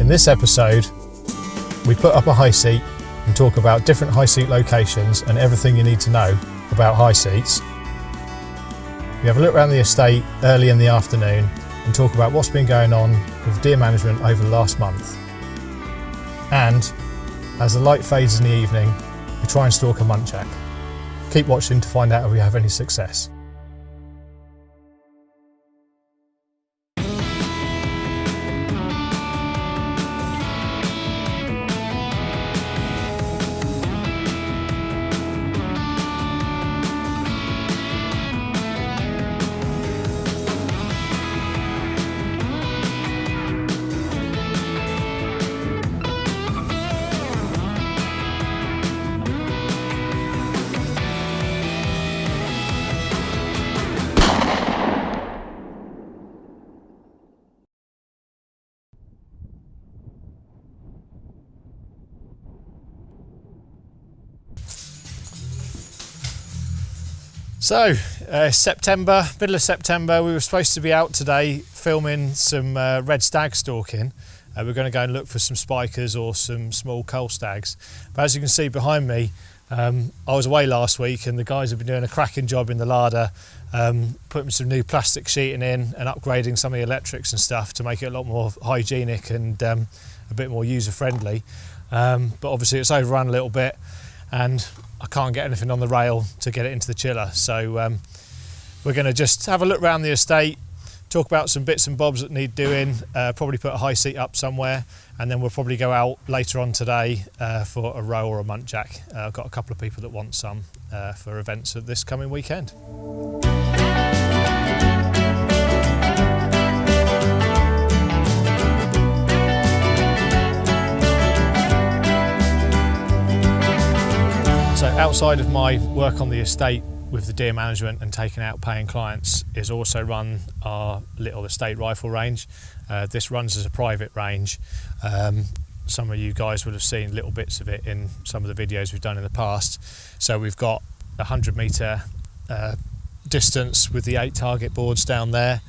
In this episode, we put up a high seat and talk about different high seat locations and everything you need to know about high seats. We have a look around the estate early in the afternoon and talk about what's been going on with deer management over the last month. And as the light fades in the evening, we try and stalk a muntjac. Keep watching to find out if we have any success. So, September, middle of September, we were supposed to be out today filming some red stag stalking. We're going to go and look for some spikers or some small cull stags. But as you can see behind me, I was away last week and the guys have been doing a cracking job in the larder, putting some new plastic sheeting in and upgrading some of the electrics and stuff to make it a lot more hygienic and a bit more user-friendly. But obviously it's overrun a little bit and I can't get anything on the rail to get it into the chiller, so we're going to just have a look around the estate, talk about some bits and bobs that need doing, probably put a high seat up somewhere, and then we'll probably go out later on today for a roe or a muntjac. I've got a couple of people that want some for events this coming weekend. So outside of my work on the estate with the deer management and taking out paying clients is also run our little estate rifle range. This runs as a private range. Some of you guys would have seen little bits of it in some of the videos we've done in the past. So we've got a 100-metre distance with the 8 target boards down there.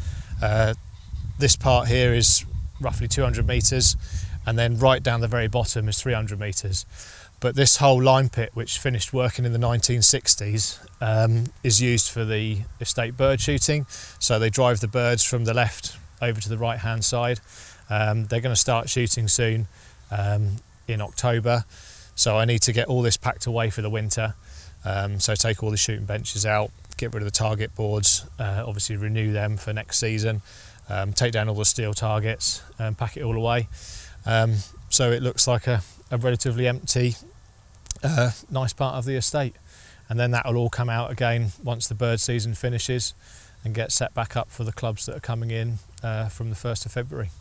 This part here is roughly 200 metres, and then right down the very bottom is 300 metres. But this whole line pit, which finished working in the 1960s, is used for the estate bird shooting. So they drive the birds from the left over to the right hand side. They're going to start shooting soon in October. So I need to get all this packed away for the winter. So take all the shooting benches out, get rid of the target boards, obviously renew them for next season, take down all the steel targets and pack it all away. So it looks like a relatively empty, nice part of the estate, and then that will all come out again once the bird season finishes and get set back up for the clubs that are coming in from the 1st of February.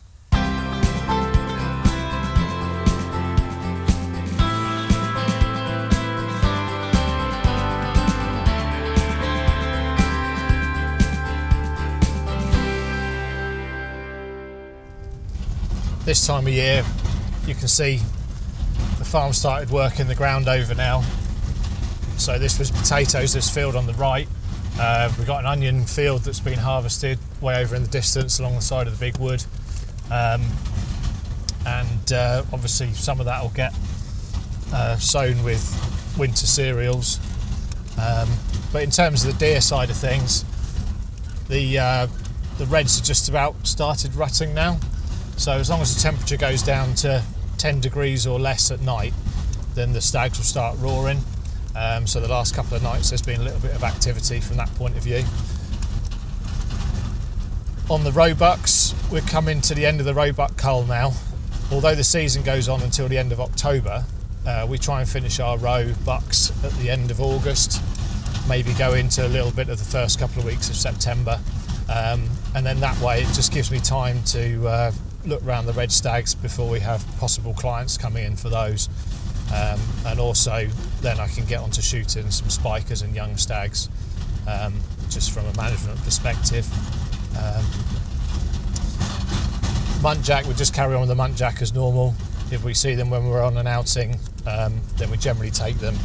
This time of year you can see the farm started working the ground over now. So this was potatoes, this field on the right. We've got an onion field that's been harvested way over in the distance along the side of the big wood. Obviously some of that will get sown with winter cereals. But in terms of the deer side of things, the reds are just about started rutting now. So as long as the temperature goes down to 10 degrees or less at night, then the stags will start roaring. So the last couple of nights there's been a little bit of activity from that point of view. On the roebucks, we're coming to the end of the roebuck cull now. Although the season goes on until the end of October, we try and finish our roebucks at the end of August, maybe go into a little bit of the first couple of weeks of September. And then that way it just gives me time to look around the red stags before we have possible clients coming in for those, and also then I can get on to shooting some spikers and young stags, just from a management perspective. Muntjac, we just carry on with the muntjac as normal. If we see them when we're on an outing, then we generally take them,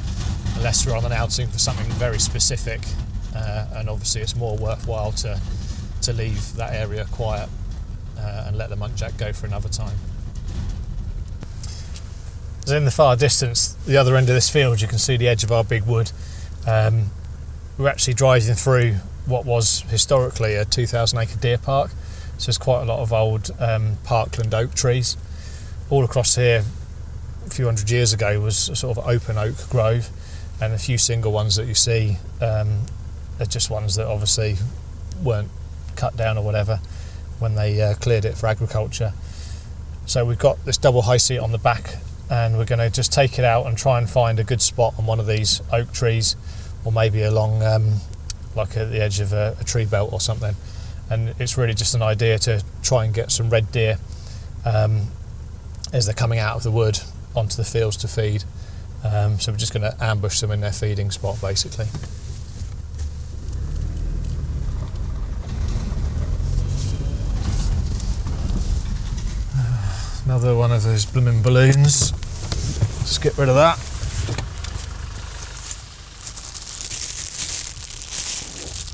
unless we're on an outing for something very specific, and obviously it's more worthwhile to leave that area quiet and let the muntjac go for another time. So in the far distance, the other end of this field, you can see the edge of our big wood. We're actually driving through what was historically a 2,000 acre deer park. So there's quite a lot of old parkland oak trees. All across here, a few hundred years ago, was a sort of open oak grove, and a few single ones that you see are just ones that obviously weren't cut down or whatever when they cleared it for agriculture. So we've got this double high seat on the back, and we're going to just take it out and try and find a good spot on one of these oak trees, or maybe along like at the edge of a tree belt or something. And it's really just an idea to try and get some red deer as they're coming out of the wood onto the fields to feed. So we're just going to ambush them in their feeding spot, basically. Another one of those blooming balloons. Let's get rid of that.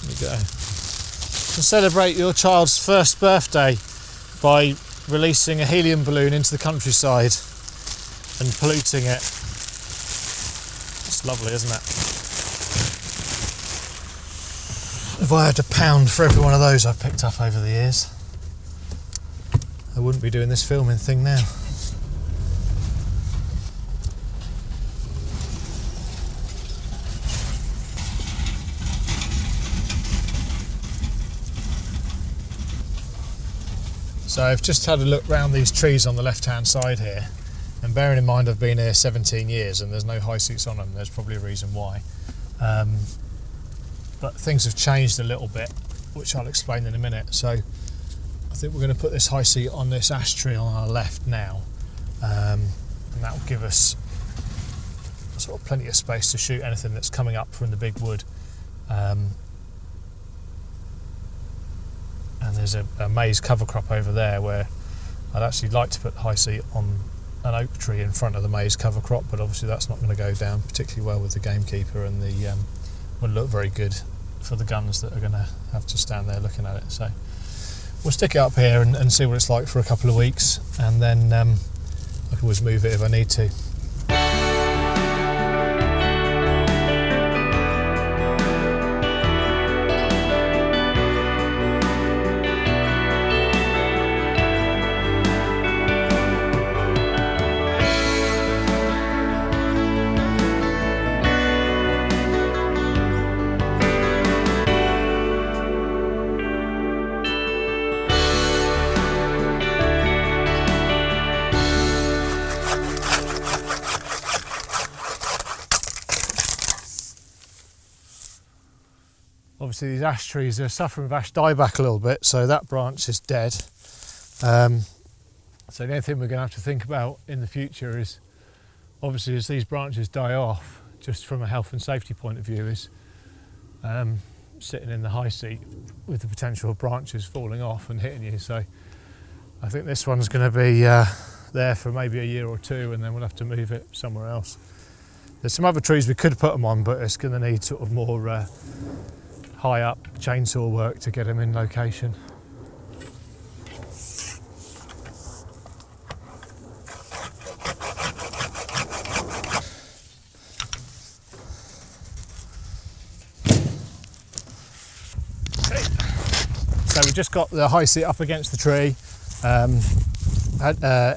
There we go. To celebrate your child's first birthday by releasing a helium balloon into the countryside and polluting it. It's lovely, isn't it? If I had a pound for every one of those I've picked up over the years, I wouldn't be doing this filming thing now. So I've just had a look round these trees on the left hand side here, and bearing in mind I've been here 17 years and there's no high seats on them, there's probably a reason why. But things have changed a little bit, which I'll explain in a minute. So I think we're going to put this high seat on this ash tree on our left now, and that will give us sort of plenty of space to shoot anything that's coming up from the big wood. And there's a maize cover crop over there where I'd actually like to put the high seat on an oak tree in front of the maize cover crop, but obviously that's not going to go down particularly well with the gamekeeper, and the wouldn't look very good for the guns that are going to have to stand there looking at it. So we'll stick it up here and see what it's like for a couple of weeks, and then I can always move it if I need to. Obviously these ash trees are suffering with ash dieback a little bit, so that branch is dead. So the only thing we're going to have to think about in the future is, obviously as these branches die off, just from a health and safety point of view, is sitting in the high seat with the potential of branches falling off and hitting you. So I think this one's going to be there for maybe a year or two, and then we'll have to move it somewhere else. There's some other trees we could put them on, but it's going to need sort of more high up chainsaw work to get them in location. Okay. So we've just got the high seat up against the tree.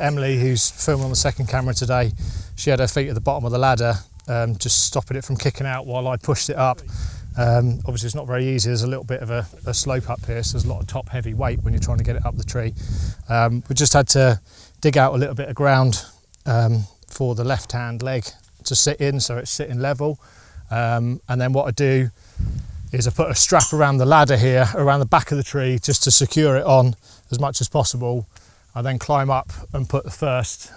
Emily, who's filming on the second camera today, she had her feet at the bottom of the ladder, just stopping it from kicking out while I pushed it up. Obviously it's not very easy, there's a little bit of a slope up here, so there's a lot of top heavy weight when you're trying to get it up the tree. We just had to dig out a little bit of ground for the left hand leg to sit in, so it's sitting level. And then what I do is I put a strap around the ladder here, around the back of the tree, just to secure it on as much as possible. I then climb up and put the first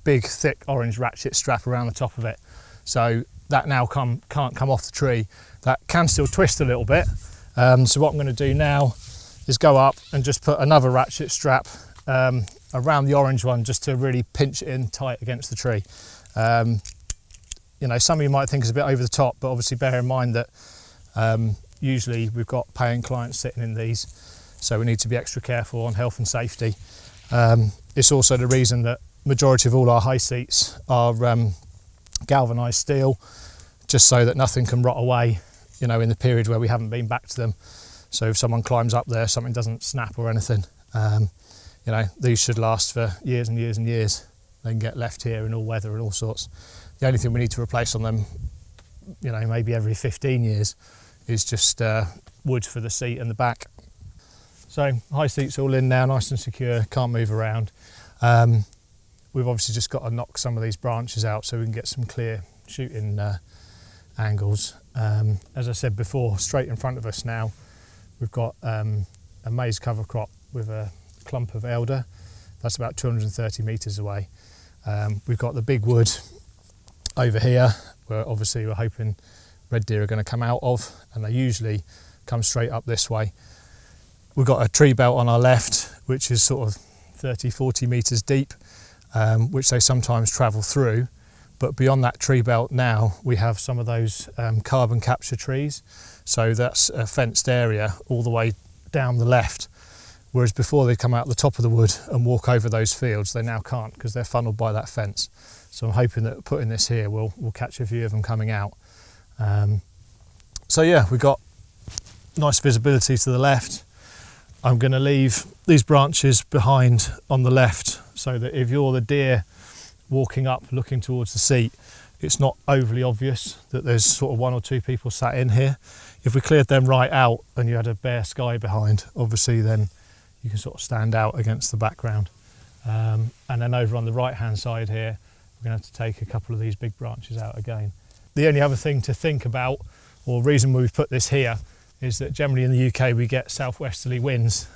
big thick orange ratchet strap around the top of it. So that now can't come off the tree. That can still twist a little bit. So what I'm going to do now is go up and just put another ratchet strap around the orange one, just to really pinch it in tight against the tree. You know, some of you might think it's a bit over the top, but obviously bear in mind that usually we've got paying clients sitting in these, so we need to be extra careful on health and safety. It's also the reason that majority of all our high seats are galvanised steel, just so that nothing can rot away, you know, in the period where we haven't been back to them. So if someone climbs up there, something doesn't snap or anything. You know, these should last for years and years and years. They can get left here in all weather and all sorts. The only thing we need to replace on them, you know, maybe every 15 years, is just wood for the seat and the back. So high seat's all in now, nice and secure, can't move around. We've obviously just got to knock some of these branches out so we can get some clear shooting angles. As I said before, straight in front of us now, we've got a maize cover crop with a clump of elder. That's about 230 metres away. We've got the big wood over here, where obviously we're hoping red deer are going to come out of, and they usually come straight up this way. We've got a tree belt on our left, which is sort of 30-40 metres deep, which they sometimes travel through. But beyond that tree belt now, we have some of those carbon capture trees. So that's a fenced area all the way down the left. Whereas before they come out the top of the wood and walk over those fields, they now can't because they're funneled by that fence. So I'm hoping that putting this here will catch a few of them coming out. So yeah, we've got nice visibility to the left. I'm going to leave these branches behind on the left so that if you're the deer walking up looking towards the seat, it's not overly obvious that there's sort of one or two people sat in here. If we cleared them right out and you had a bare sky behind, obviously then you can sort of stand out against the background. And then over on the right hand side here, we're going to have to take a couple of these big branches out again. The only other thing to think about, or reason we've put this here, is that generally in the UK we get southwesterly winds.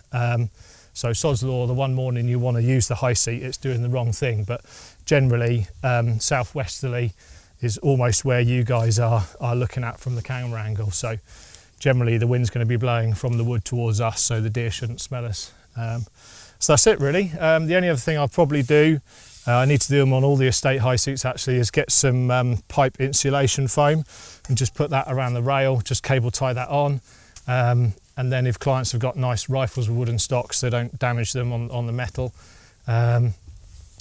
So sod's law, the one morning you want to use the high seat, it's doing the wrong thing. But generally southwesterly is almost where you guys are looking at from the camera angle. So generally the wind's going to be blowing from the wood towards us, so the deer shouldn't smell us. So that's it really. The only other thing I'll probably do, I need to do them on all the estate high seats actually, is get some pipe insulation foam and just put that around the rail, just cable tie that on. And then if clients have got nice rifles with wooden stocks, they don't damage them on the metal.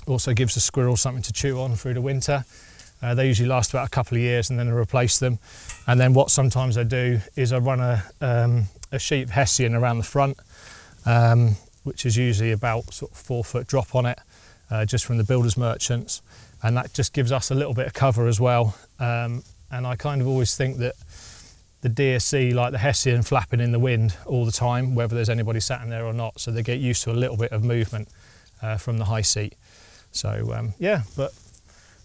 Also gives the squirrels something to chew on through the winter. They usually last about a couple of years and then I replace them. And then what sometimes I do is I run a sheet of hessian around the front, which is usually about sort of 4 foot drop on it, just from the builders merchants. And that just gives us a little bit of cover as well. And I kind of always think that the deer see like the hessian flapping in the wind all the time, whether there's anybody sat in there or not. So they get used to a little bit of movement from the high seat. So yeah, but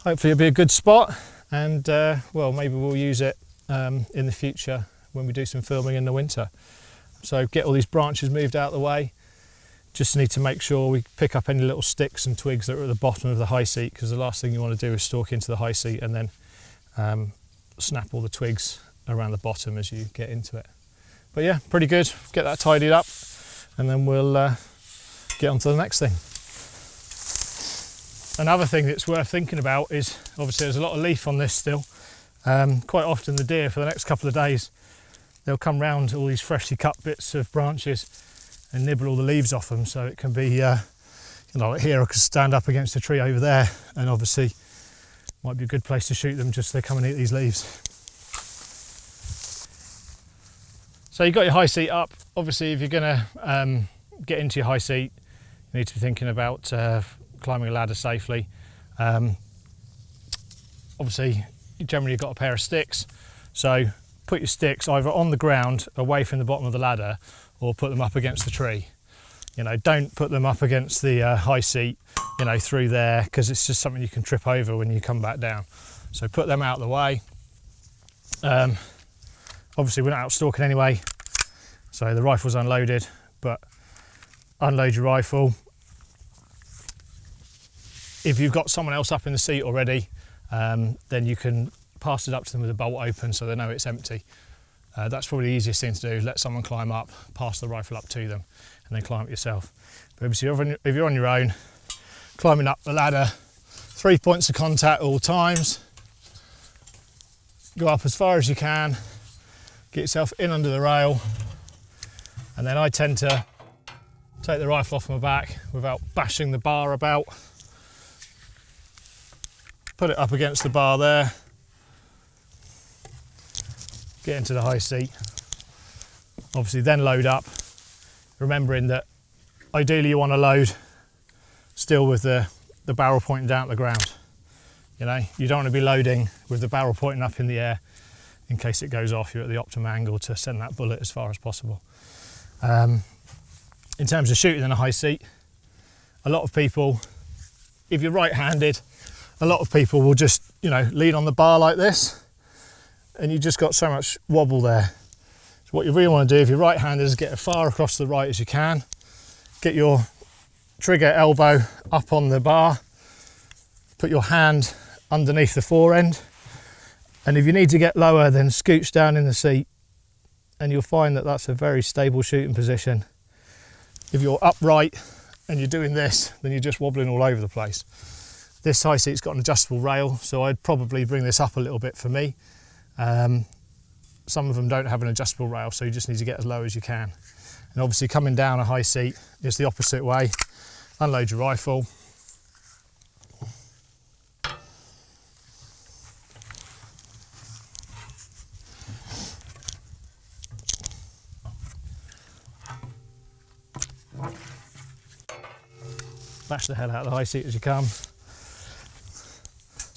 hopefully it'll be a good spot, and well, maybe we'll use it in the future when we do some filming in the winter. So get all these branches moved out of the way. Just need to make sure we pick up any little sticks and twigs that are at the bottom of the high seat, because the last thing you want to do is stalk into the high seat and then snap all the twigs around the bottom as you get into it. But yeah, pretty good. Get that tidied up and then we'll get on to the next thing. Another thing that's worth thinking about is, obviously there's a lot of leaf on this still. Quite often the deer for the next couple of days, they'll come round all these freshly cut bits of branches and nibble all the leaves off them. So it can be, you know, like here I could stand up against a tree over there and obviously might be a good place to shoot them just so they come and eat these leaves. So you've got your high seat up. Obviously if you're gonna get into your high seat, you need to be thinking about climbing a ladder safely. Obviously generally you've got a pair of sticks, so put your sticks either on the ground away from the bottom of the ladder or put them up against the tree. You know, don't put them up against the high seat, you know, through there, because it's just something you can trip over when you come back down. So put them out of the way. Obviously we're not out stalking anyway, so the rifle's unloaded, but unload your rifle. If you've got someone else up in the seat already, then you can pass it up to them with a bolt open so they know it's empty. That's probably the easiest thing to do. Let someone climb up, pass the rifle up to them, and then climb up yourself. But obviously if you're on your own, climbing up the ladder, 3 points of contact all times. Go up as far as you can, get yourself in under the rail, and then I tend to take the rifle off my back without bashing the bar about. put it up against the bar there, get into the high seat, obviously then load up, remembering that ideally you want to load still with the barrel pointing down at the ground. You know, you don't want to be loading with the barrel pointing up in the air. In case it goes off, you're at the optimum angle to send that bullet as far as possible. In terms of shooting in a high seat, a lot of people, if you're right-handed, a lot of people will just, you know, lean on the bar like this, and you just got so much wobble there. So what you really want to do if you're right-handed is get as far across the right as you can, get your trigger elbow up on the bar, put your hand underneath the fore end, and if you need to get lower, then scooch down in the seat, and you'll find that that's a very stable shooting position. If you're upright and you're doing this, then you're just wobbling all over the place. This high seat's got an adjustable rail, so I'd probably bring this up a little bit for me. Some of them don't have an adjustable rail, so you just need to get as low as you can. And obviously coming down a high seat is the opposite way. Unload your rifle. Bash the hell out of the high seat as you come.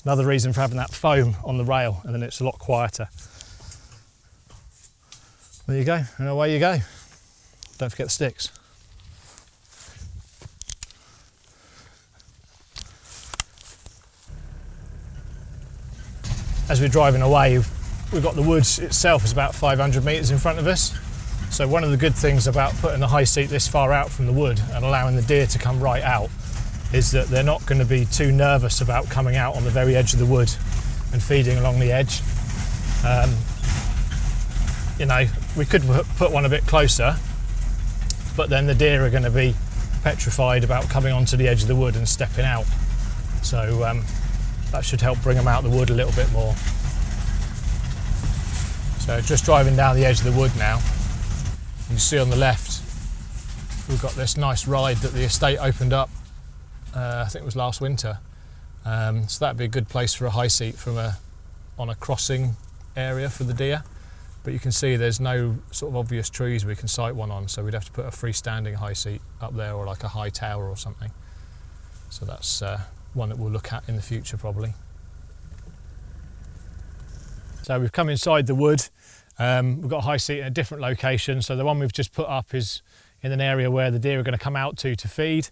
Another reason for having that foam on the rail, and then it's a lot quieter. There you go, and away you go. Don't forget the sticks. As we're driving away, we've got the woods itself is about 500 metres in front of us. So one of the good things about putting the high seat this far out from the wood and allowing the deer to come right out is that they're not going to be too nervous about coming out on the very edge of the wood and feeding along the edge. You know, we could put one a bit closer, but then the deer are going to be petrified about coming onto the edge of the wood and stepping out. So that should help bring them out the wood a little bit more. So just driving down the edge of the wood now. You see on the left, we've got this nice ride that the estate opened up, I think it was last winter. So that'd be a good place for a high seat on a crossing area for the deer. But you can see there's no sort of obvious trees we can sight one on, so we'd have to put a freestanding high seat up there, or like a high tower or something. So that's one that we'll look at in the future probably. So we've come inside the wood. We've got a high seat in a different location. So the one we've just put up is in an area where the deer are going to come out to feed.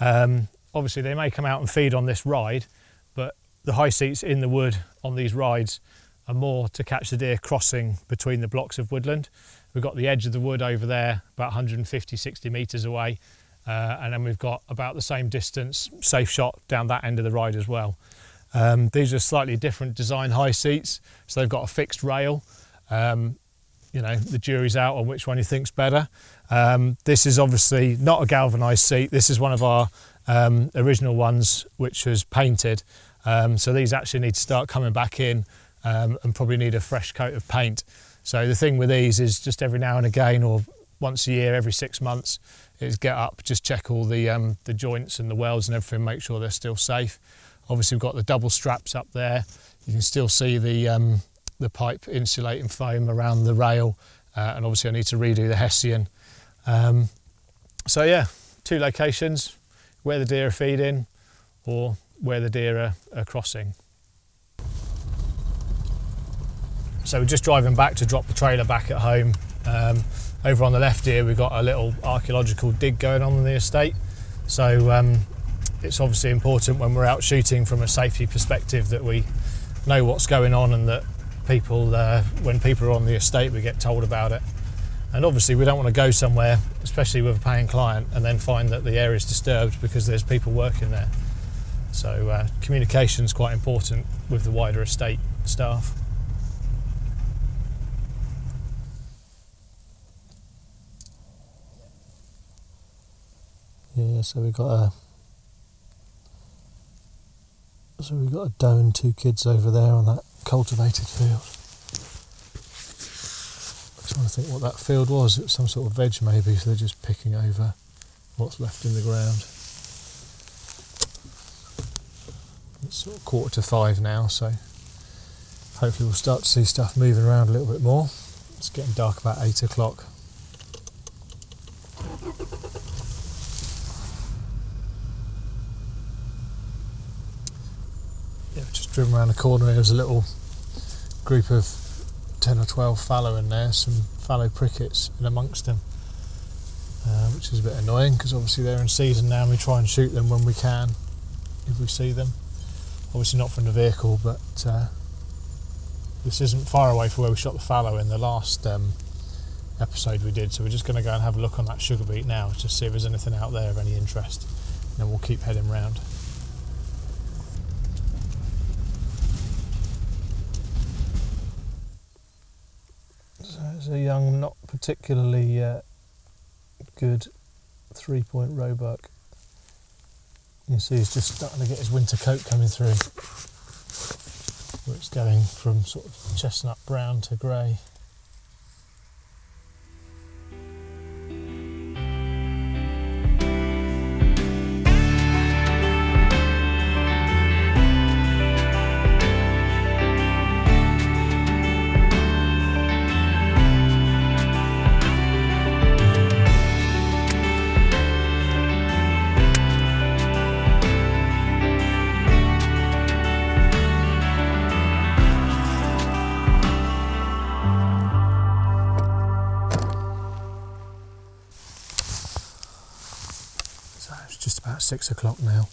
Obviously they may come out and feed on this ride, but the high seats in the wood on these rides are more to catch the deer crossing between the blocks of woodland. We've got the edge of the wood over there, about 150, 60 metres away. And then we've got about the same distance, safe shot down that end of the ride as well. These are slightly different design high seats. So they've got a fixed rail. You know, the jury's out on which one you think's better. This is obviously not a galvanised seat. This is one of our original ones which was painted. So these actually need to start coming back in and probably need a fresh coat of paint. So the thing with these is just every now and again, or once a year, every 6 months, is get up, just check all the joints and the welds and everything, make sure they're still safe. Obviously we've got the double straps up there. You can still see the pipe insulating foam around the rail, and obviously I need to redo the Hessian. So yeah, 2 locations, where the deer are feeding or where the deer are crossing. So we're just driving back to drop the trailer back at home. Over on the left here we've got a little archaeological dig going on in the estate. So it's obviously important when we're out shooting from a safety perspective that we know what's going on, and that people, when people are on the estate, we get told about it. And obviously we don't want to go somewhere, especially with a paying client, and then find that the area is disturbed because there's people working there. So communication is quite important with the wider estate staff. Yeah, so we've got a doe and 2 kids over there on that cultivated field. I'm trying to think what that field was. It was some sort of veg maybe, so they're just picking over what's left in the ground. It's sort of 4:45 now, so hopefully we'll start to see stuff moving around a little bit more. It's getting dark about 8 o'clock. Yeah, just driven around the corner here. There's a little group of 10 or 12 fallow in there, some fallow crickets in amongst them, which is a bit annoying because obviously they're in season now and we try and shoot them when we can, if we see them. Obviously not from the vehicle, but this isn't far away from where we shot the fallow in the last episode we did, so we're just going to go and have a look on that sugar beet now to see if there's anything out there of any interest, and then we'll keep heading round. So it's a young, not particularly good 3-point roebuck. You can see he's just starting to get his winter coat coming through, where it's going from sort of chestnut brown to grey. So it's just about 6 o'clock now.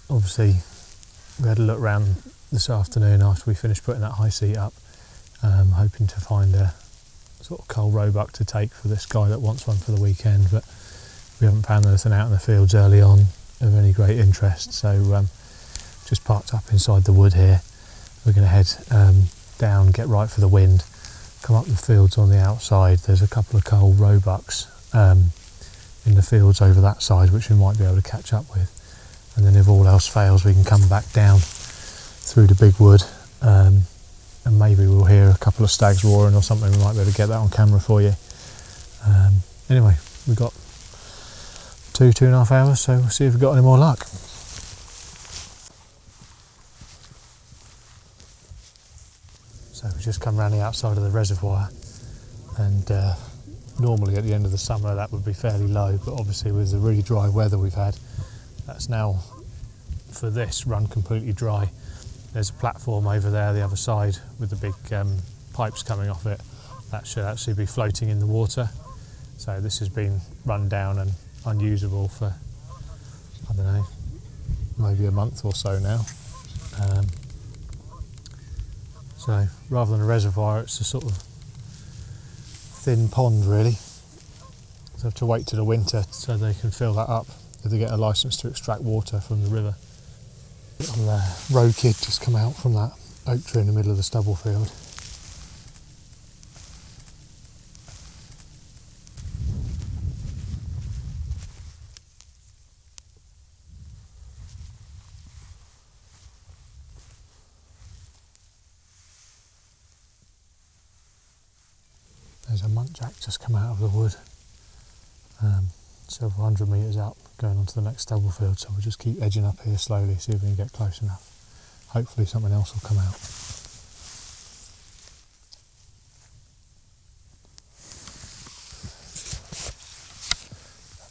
Obviously we had a look around this afternoon after we finished putting that high seat up, hoping to find a sort of coal roebuck to take for this guy that wants one for the weekend, but we haven't found anything out in the fields early on of any great interest, so just parked up inside the wood here. We're going to head down, get right for the wind, come up the fields on the outside. There's a couple of coal roebucks in the fields over that side which we might be able to catch up with, and then if all else fails we can come back down through the big wood, and maybe we'll hear a couple of stags roaring or something. We might be able to get that on camera for you. Anyway, we've got 2.5 hours, so we'll see if we've got any more luck. So we've just come around the outside of the reservoir, and normally at the end of the summer that would be fairly low, but obviously with the really dry weather we've had, that's now, for this, run completely dry. There's a platform over there the other side with the big pipes coming off it. That should actually be floating in the water. So this has been run down and unusable for, I don't know, maybe a month or so now. So rather than a reservoir, it's a sort of thin pond really. So have to wait till the winter so they can fill that up if they get a licence to extract water from the river. And the road kid just come out from that oak tree in the middle of the stubble field. There's a muntjac just come out of the wood, several hundred metres up, going on to the next stubble field, so we'll just keep edging up here slowly, see if we can get close enough. Hopefully something else will come out.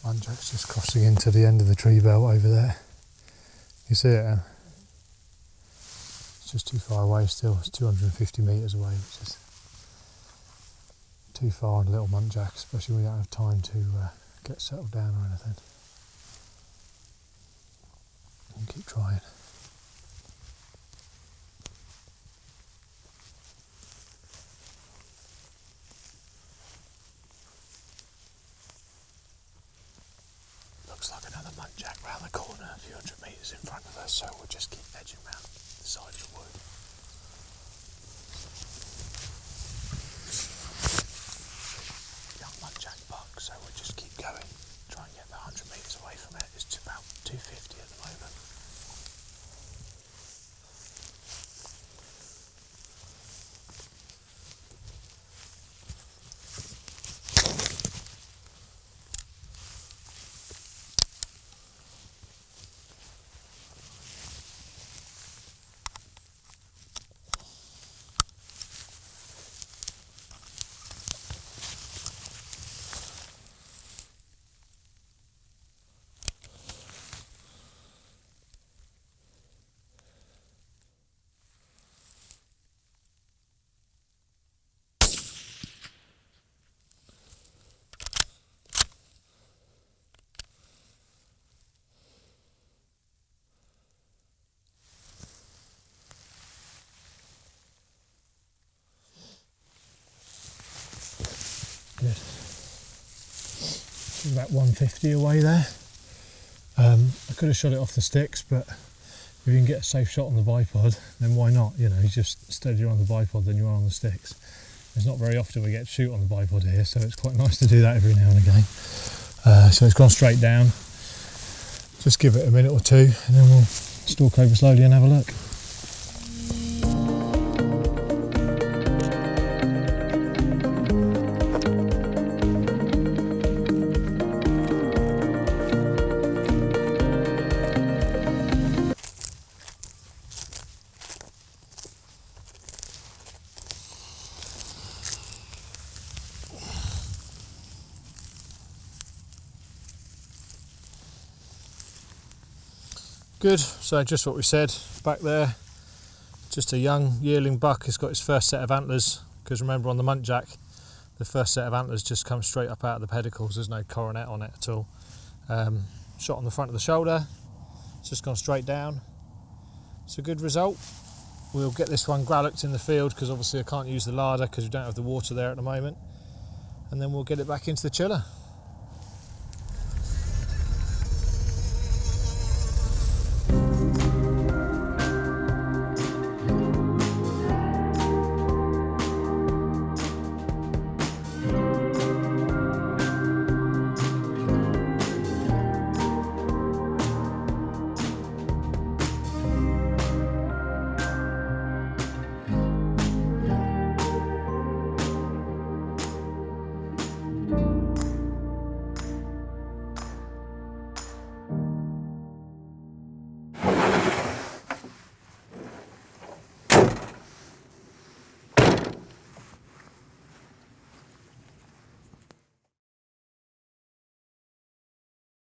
Muntjac's just crossing into the end of the tree belt over there. You see it? It's just too far away still. It's 250 metres away, which is too far on a little muntjac, especially when you don't have time to get settled down or anything. And keep trying. Looks like another muntjac round the corner, a few hundred metres in front of us, so we'll just keep edging round the side of the wood. Young muntjac buck, so we'll just keep going. Try and get about 100 metres away from it. It's about 250 at the moment. Good. It's about 150 away there. I could have shot it off the sticks, but if you can get a safe shot on the bipod, then why not? You know, you're just steadier on the bipod than you are on the sticks. It's not very often we get to shoot on the bipod here, so it's quite nice to do that every now and again. So it's gone straight down. Just give it a minute or two, and then we'll stalk over slowly and have a look. Good, so just what we said back there, just a young yearling buck. It's got its first set of antlers, because remember on the muntjac the first set of antlers just come straight up out of the pedicles, there's no coronet on it at all. Shot on the front of the shoulder, it's just gone straight down. It's a good result. We'll get this one grallocked in the field, because obviously I can't use the larder because we don't have the water there at the moment, and then we'll get it back into the chiller.